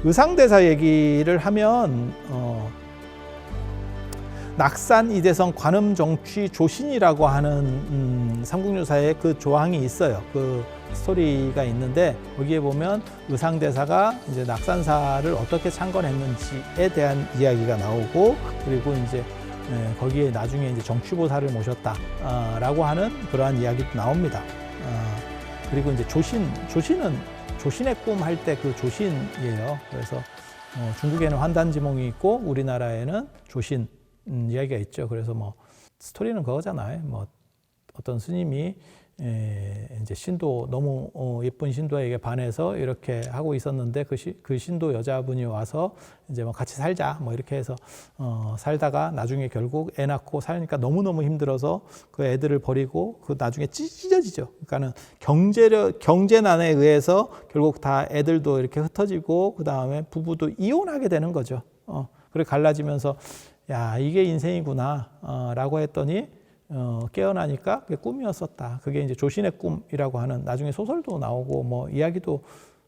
의상대사 얘기를 하면 낙산 이대성 관음정취 조신이라고 하는 삼국유사에 그 조항이 있어요. 그 스토리가 있는데 거기에 보면 의상대사가 이제 낙산사를 어떻게 창건했는지에 대한 이야기가 나오고, 그리고 이제 거기에 나중에 이제 정취보살을 모셨다라고 하는 그러한 이야기도 나옵니다. 그리고 이제 조신은 조신의 꿈 할 때 그 조신이에요. 그래서 중국에는 환단지몽이 있고 우리나라에는 조신 이야기가 있죠. 그래서 뭐 스토리는 그거잖아요. 뭐 어떤 스님이 이제 신도 너무 예쁜 신도에게 반해서 이렇게 하고 있었는데 그 신도 여자분이 와서 이제 뭐 같이 살자 뭐 이렇게 해서 살다가 나중에 결국 애 낳고 살니까 너무너무 힘들어서 그 애들을 버리고 그 나중에 찢어지죠. 그러니까는 경제난에 의해서 결국 다 애들도 이렇게 흩어지고 그 다음에 부부도 이혼하게 되는 거죠. 그리고 갈라지면서 야, 이게 인생이구나 라고 했더니 깨어나니까 그게 꿈이었었다. 그게 이제 조신의 꿈이라고 하는, 나중에 소설도 나오고 뭐 이야기도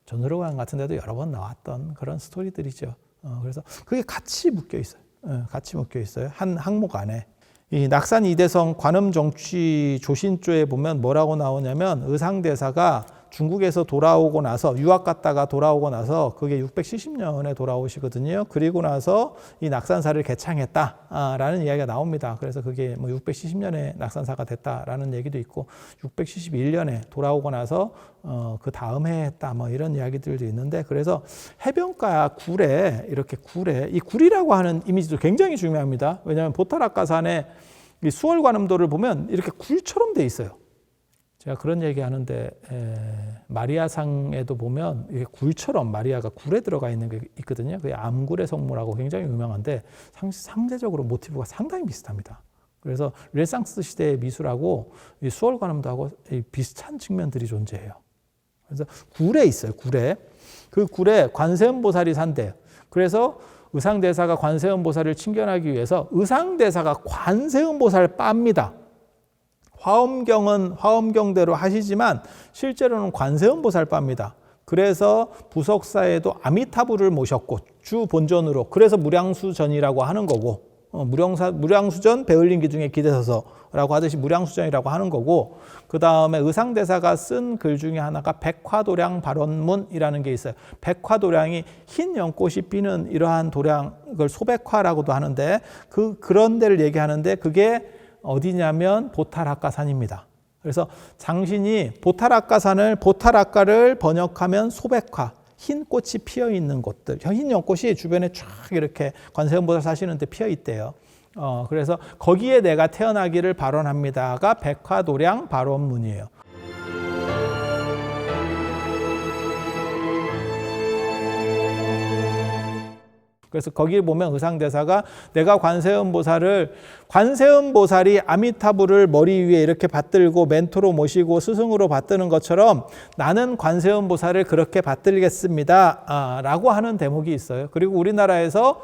전설호강 같은 데도 여러 번 나왔던 그런 스토리들이죠. 그래서 그게 같이 묶여 있어요. 같이 묶여 있어요. 한 항목 안에. 이 낙산 이대성 관음정취 조신조에 보면 뭐라고 나오냐면, 의상대사가 중국에서 돌아오고 나서, 유학 갔다가 돌아오고 나서 그게 670년에 돌아오시거든요. 그리고 나서 이 낙산사를 개창했다라는 이야기가 나옵니다. 그래서 그게 뭐 670년에 낙산사가 됐다라는 얘기도 있고, 671년에 돌아오고 나서 그 다음 해에 했다 뭐 이런 이야기들도 있는데, 그래서 해변가 굴에 이렇게 이 굴이라고 하는 이미지도 굉장히 중요합니다. 왜냐하면 보타락가산의 이 수월관음도를 보면 이렇게 굴처럼 돼 있어요. 제가 그런 얘기 하는데, 마리아상에도 보면 이게 굴처럼 마리아가 굴에 들어가 있는 게 있거든요. 그게 암굴의 성모라고 굉장히 유명한데, 상대적으로 모티브가 상당히 비슷합니다. 그래서 르네상스 시대의 미술하고 이 수월관음도하고 비슷한 측면들이 존재해요. 그래서 굴에 있어요. 그 굴에 관세음보살이 산대요. 그래서 의상대사가 관세음보살을 친견하기 위해서 의상대사가 관세음보살 빱니다. 화엄경은 화엄경대로 하시지만 실제로는 관세음보살 빱니다. 그래서 부석사에도 아미타불을 모셨고 주 본전으로, 그래서 무량수전이라고 하는 거고, 무량수전 배울림 기중에 기대서서라고 하듯이 무량수전이라고 하는 거고, 그 다음에 의상대사가 쓴 글 중에 하나가 백화도량 발원문이라는 게 있어요. 백화도량이 흰 연꽃이 피는 이러한 도량을 소백화라고도 하는데, 그런 데를 얘기하는데, 그게 어디냐면 보타락가산입니다. 그래서 장신이 보타락가를 번역하면 소백화, 흰 꽃이 피어 있는 곳들, 흰 연꽃이 주변에 쫙 이렇게 관세음보살 사시는데 피어 있대요. 그래서 거기에 내가 태어나기를 발원합니다가 백화도량 발원문이에요. 그래서 거기에 보면 의상대사가 내가 관세음보살이 아미타불을 머리 위에 이렇게 받들고 멘토로 모시고 스승으로 받드는 것처럼 나는 관세음보살을 그렇게 받들겠습니다 라고 하는 대목이 있어요. 그리고 우리나라에서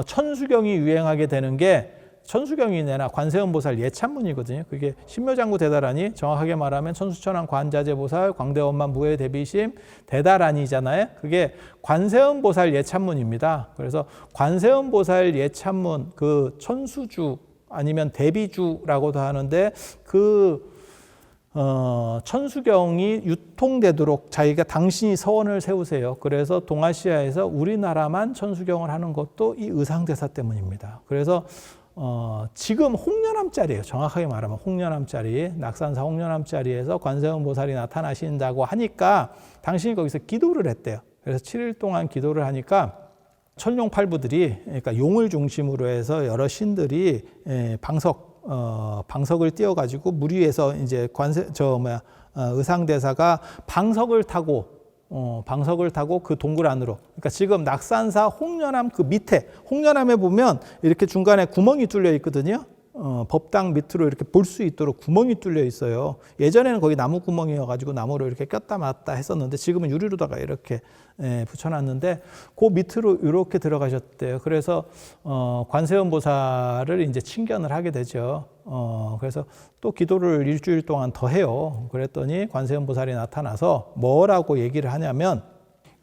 천수경이 유행하게 되는 게, 천수경이나 관세음보살 예찬문이거든요. 그게 신묘장구 대다라니, 정확하게 말하면 천수천왕 관자재보살 광대원만 무해대비심 대다라니잖아요. 그게 관세음보살 예찬문입니다. 그래서 관세음보살 예찬문, 그 천수주 아니면 대비주라고도 하는데, 그 천수경이 유통되도록 자기가 당신이 서원을 세우세요. 그래서 동아시아에서 우리나라만 천수경을 하는 것도 이 의상대사 때문입니다. 그래서 지금 홍련암짜리예요. 정확하게 말하면 홍련암짜리, 낙산사 홍련암짜리에서 관세음보살이 나타나신다고 하니까 당신이 거기서 기도를 했대요. 그래서 7일 동안 기도를 하니까 천룡팔부들이, 그러니까 용을 중심으로 해서 여러 신들이 방석을 띄워가지고 물 위에서 이제 의상대사가 방석을 타고 그 동굴 안으로, 그러니까 지금 낙산사 홍련암 그 밑에, 홍련암에 보면 이렇게 중간에 구멍이 뚫려 있거든요. 법당 밑으로 이렇게 볼 수 있도록 구멍이 뚫려 있어요. 예전에는 거기 나무 구멍이어가지고 나무로 이렇게 꼈다 놨다 했었는데, 지금은 유리로다가 이렇게 붙여놨는데, 그 밑으로 이렇게 들어가셨대요. 그래서 관세음보살을 이제 친견을 하게 되죠. 그래서 또 기도를 일주일 동안 더 해요. 그랬더니 관세음보살이 나타나서 뭐라고 얘기를 하냐면,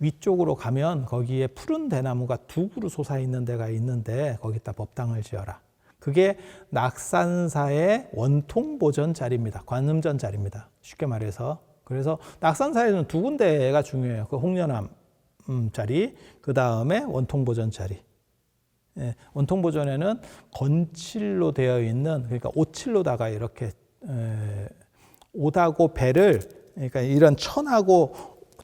위쪽으로 가면 거기에 푸른 대나무가 두 그루 솟아 있는 데가 있는데 거기다 법당을 지어라. 그게 낙산사의 원통 보전 자리입니다. 관음전 자리입니다. 쉽게 말해서. 그래서 낙산사에는 두 군데가 중요해요. 그 홍련암 자리, 그 다음에 원통 보전 자리. 예, 원통 보전에는 건칠로 되어 있는, 그러니까 오칠로다가 이렇게 오다고 배를, 그러니까 이런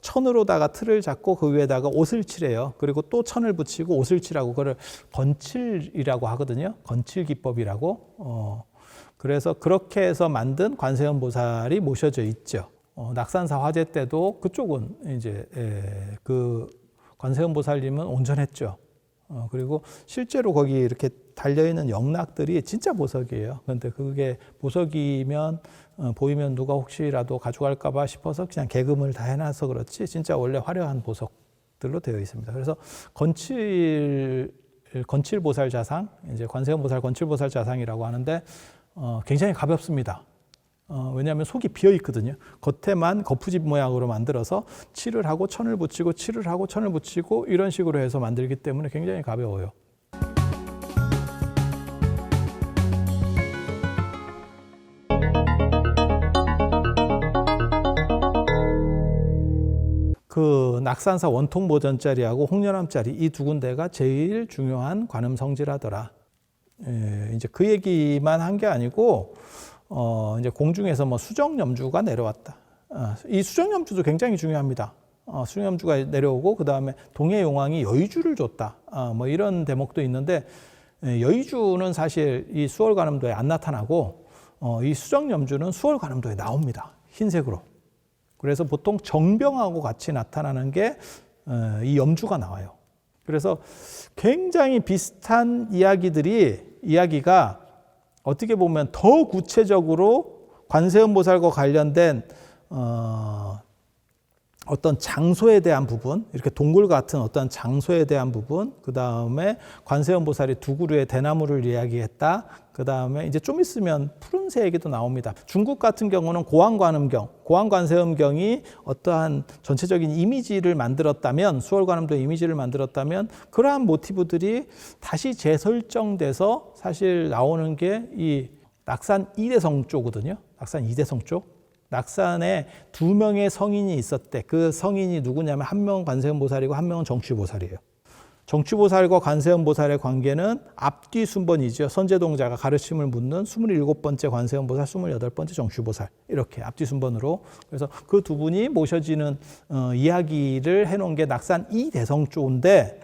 천으로다가 틀을 잡고 그 위에다가 옷을 칠해요. 그리고 또 천을 붙이고 옷을 칠하고 그걸 건칠이라고 하거든요. 건칠 기법이라고. 그래서 그렇게 해서 만든 관세음 보살이 모셔져 있죠. 낙산사 화재 때도 그쪽은 이제 그 관세음 보살님은 온전했죠. 그리고 실제로 거기 이렇게 달려있는 영락들이 진짜 보석이에요. 그런데 그게 보석이면 보이면 누가 혹시라도 가져갈까봐 싶어서 그냥 개금을 다 해놔서 그렇지 진짜 원래 화려한 보석들로 되어 있습니다. 그래서 건칠 보살 자상, 이제 관세음 보살 건칠 보살 자상이라고 하는데 굉장히 가볍습니다. 왜냐하면 속이 비어 있거든요. 겉에만 거푸집 모양으로 만들어서 칠을 하고 천을 붙이고 칠을 하고 천을 붙이고 이런 식으로 해서 만들기 때문에 굉장히 가벼워요. 그 낙산사 원통 보전자리하고 홍련암자리 이 두 군데가 제일 중요한 관음 성지라더라. 이제 그 얘기만 한 게 아니고 이제 공중에서 뭐 수정염주가 내려왔다. 이 수정염주도 굉장히 중요합니다. 수정염주가 내려오고 그 다음에 동해용왕이 여의주를 줬다. 뭐 이런 대목도 있는데 여의주는 사실 이 수월관음도에 안 나타나고 이 수정염주는 수월관음도에 나옵니다. 흰색으로. 그래서 보통 정병하고 같이 나타나는 게 이 염주가 나와요. 그래서 굉장히 비슷한 이야기가 어떻게 보면 더 구체적으로 관세음 보살과 관련된 어떤 장소에 대한 부분, 이렇게 동굴 같은 어떤 장소에 대한 부분, 그 다음에 관세음 보살이 두 그루의 대나무를 이야기했다. 그 다음에 이제 좀 있으면 푸른새 얘기도 나옵니다. 중국 같은 경우는 고왕관음경, 고왕관세음경이 어떠한 전체적인 이미지를 만들었다면, 수월관음도 이미지를 만들었다면, 그러한 모티브들이 다시 재설정돼서 사실 나오는 게 이 낙산 이대성 쪽이거든요. 낙산 이대성 쪽. 낙산에 두 명의 성인이 있었대. 그 성인이 누구냐면 한 명은 관세음 보살이고 한 명은 정취보살이에요. 정취보살과 관세음 보살의 관계는 앞뒤 순번이죠. 선제동자가 가르침을 묻는 27번째 관세음 보살, 28번째 정취보살 이렇게 앞뒤 순번으로. 그래서 그 두 분이 모셔지는 이야기를 해놓은 게 낙산 이대성조인데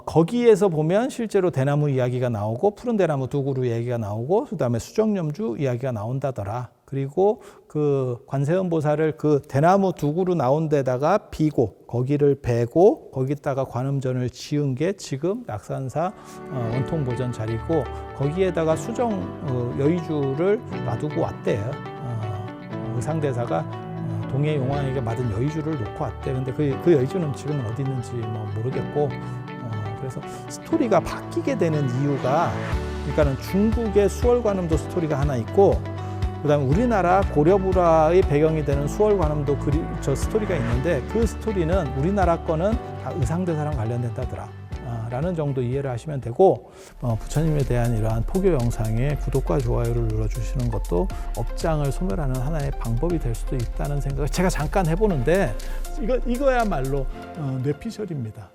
거기에서 보면 실제로 대나무 이야기가 나오고 푸른 대나무 두 그루 이야기가 나오고 그 다음에 수정염주 이야기가 나온다더라. 그리고 그 관세음 보살을 그 대나무 두 그루 나온 데다가 비고 거기를 베고 거기다가 관음전을 지은 게 지금 낙산사 원통 보전 자리고 거기에다가 수정 여의주를 놔두고 왔대요. 의상대사가 동해 용왕에게 받은 여의주를 놓고 왔대. 근데 그 여의주는 지금은 어디 있는지 뭐 모르겠고 그래서 스토리가 바뀌게 되는 이유가 그러니까는 중국의 수월관음도 스토리가 하나 있고 그다음에 우리나라 고려불화의 배경이 되는 수월관음도 저 스토리가 있는데 그 스토리는 우리나라 거는 다 의상대사랑 관련된다더라. 라는 정도 이해를 하시면 되고 부처님에 대한 이러한 포교 영상에 구독과 좋아요를 눌러주시는 것도 업장을 소멸하는 하나의 방법이 될 수도 있다는 생각을 제가 잠깐 해보는데 이거야말로 뇌피셜입니다.